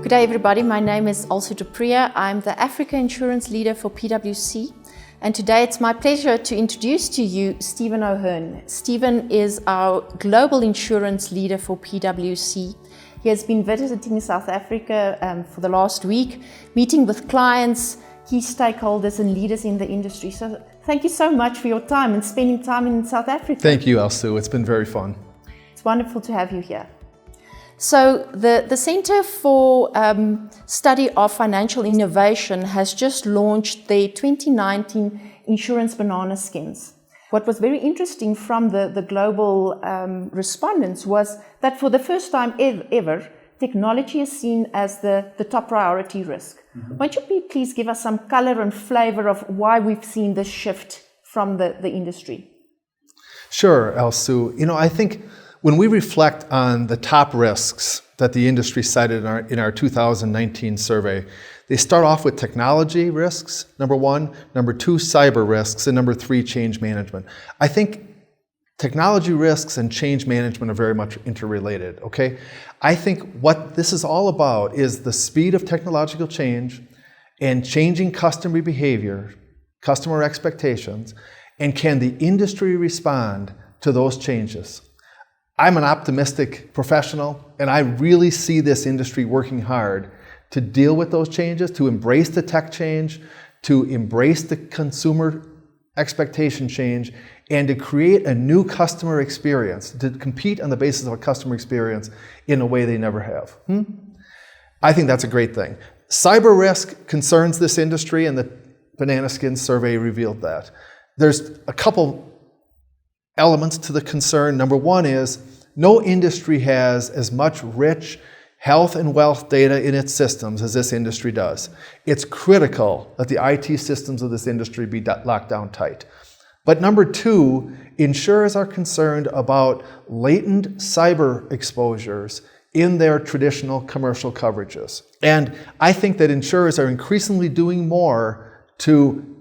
Good day everybody, my name is Elsu de Priya. I'm the Africa Insurance Leader for PwC, and today it's my pleasure to introduce to you Stephen O'Hearn. Stephen is our Global Insurance Leader for PwC. He has been visiting South Africa for the last week, meeting with clients, key stakeholders and leaders in the industry. So thank you so much for your time and spending time in South Africa. Thank you, Elsu. It's been very fun. It's wonderful to have you here. So the Center for Study of Financial Innovation has just launched their 2019 Insurance Banana Skins. What was very interesting from the global respondents was that for the first time ever, technology is seen as the top priority risk. Mm-hmm. Why don't you please give us some color and flavor of why we've seen this shift from the industry? Sure, Elsu. I think when we reflect on the top risks that the industry cited in our 2019 survey, they start off with technology risks, number one, number two, cyber risks, and number three, change management. I think technology risks and change management are very much interrelated, okay? I think what this is all about is the speed of technological change and changing customer behavior, customer expectations, and can the industry respond to those changes? I'm an optimistic professional, and I really see this industry working hard to deal with those changes, to embrace the tech change, to embrace the consumer expectation change, and to create a new customer experience, to compete on the basis of a customer experience in a way they never have. I think that's a great thing. Cyber risk concerns this industry, and the Banana Skins survey revealed that. There's a couple elements to the concern. Number one is no industry has as much rich health and wealth data in its systems as this industry does. It's critical that the IT systems of this industry be locked down tight. But number two, insurers are concerned about latent cyber exposures in their traditional commercial coverages. And I think that insurers are increasingly doing more to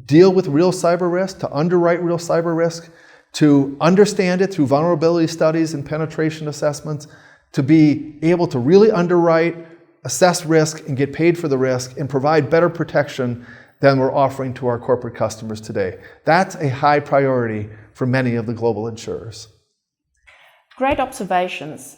deal with real cyber risk, to underwrite real cyber risk, to understand it through vulnerability studies and penetration assessments, to be able to really underwrite, assess risk, and get paid for the risk, and provide better protection than we're offering to our corporate customers today. That's a high priority for many of the global insurers. Great observations.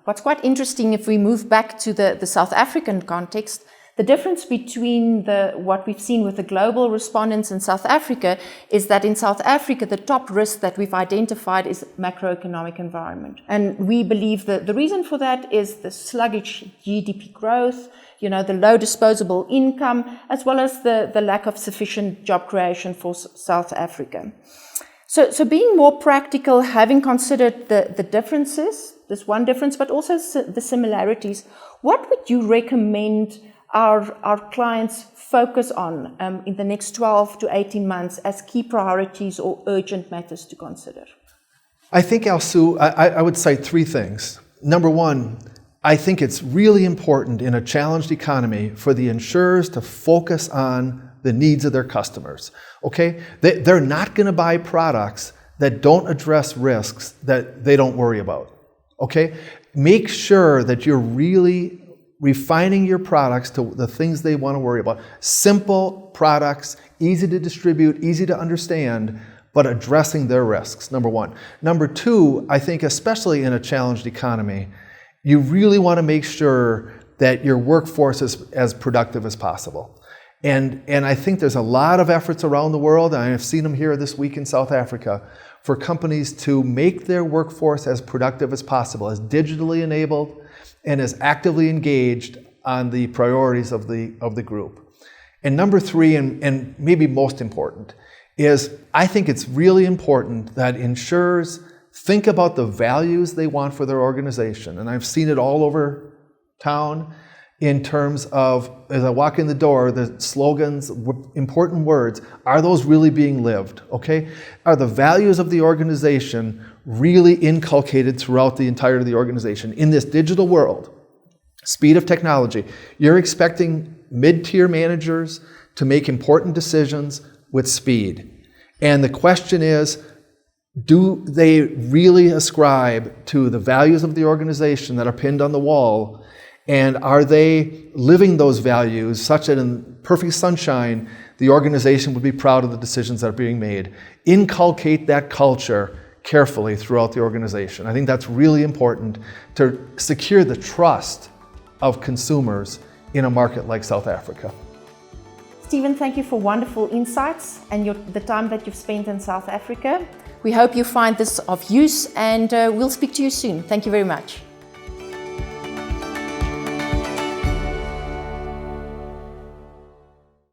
What's quite interesting, if we move back to the South African context, the difference between what we've seen with the global respondents in South Africa is that in South Africa, the top risk that we've identified is macroeconomic environment. And we believe that the reason for that is the sluggish GDP growth, the low disposable income, as well as the lack of sufficient job creation for South Africa. So being more practical, having considered the differences, this one difference, but also the similarities, what would you recommend our clients focus on in the next 12 to 18 months as key priorities or urgent matters to consider? I think, Elsu, I would cite three things. Number one, I think it's really important in a challenged economy for the insurers to focus on the needs of their customers, okay? They're not going to buy products that don't address risks that they don't worry about, okay? Make sure that you're really refining your products to the things they want to worry about. Simple products, easy to distribute, easy to understand, but addressing their risks, number one. Number two, I think especially in a challenged economy, you really want to make sure that your workforce is as productive as possible. And I think there's a lot of efforts around the world, and I've seen them here this week in South Africa, for companies to make their workforce as productive as possible, as digitally enabled, and is actively engaged on the priorities of the group. And number three, and maybe most important, is I think it's really important that insurers think about the values they want for their organization. And I've seen it all over town in terms of, as I walk in the door, the slogans, important words, are those really being lived, okay? Are the values of the organization really inculcated throughout the entirety of the organization? In this digital world, speed of technology, you're expecting mid-tier managers to make important decisions with speed. And the question is, Do they really ascribe to the values of the organization that are pinned on the wall? And are they living those values such that in perfect sunshine, the organization would be proud of the decisions that are being made? Inculcate that culture carefully throughout the organization. I think that's really important to secure the trust of consumers in a market like South Africa. Stephen, thank you for wonderful insights and the time that you've spent in South Africa. We hope you find this of use, and we'll speak to you soon. Thank you very much.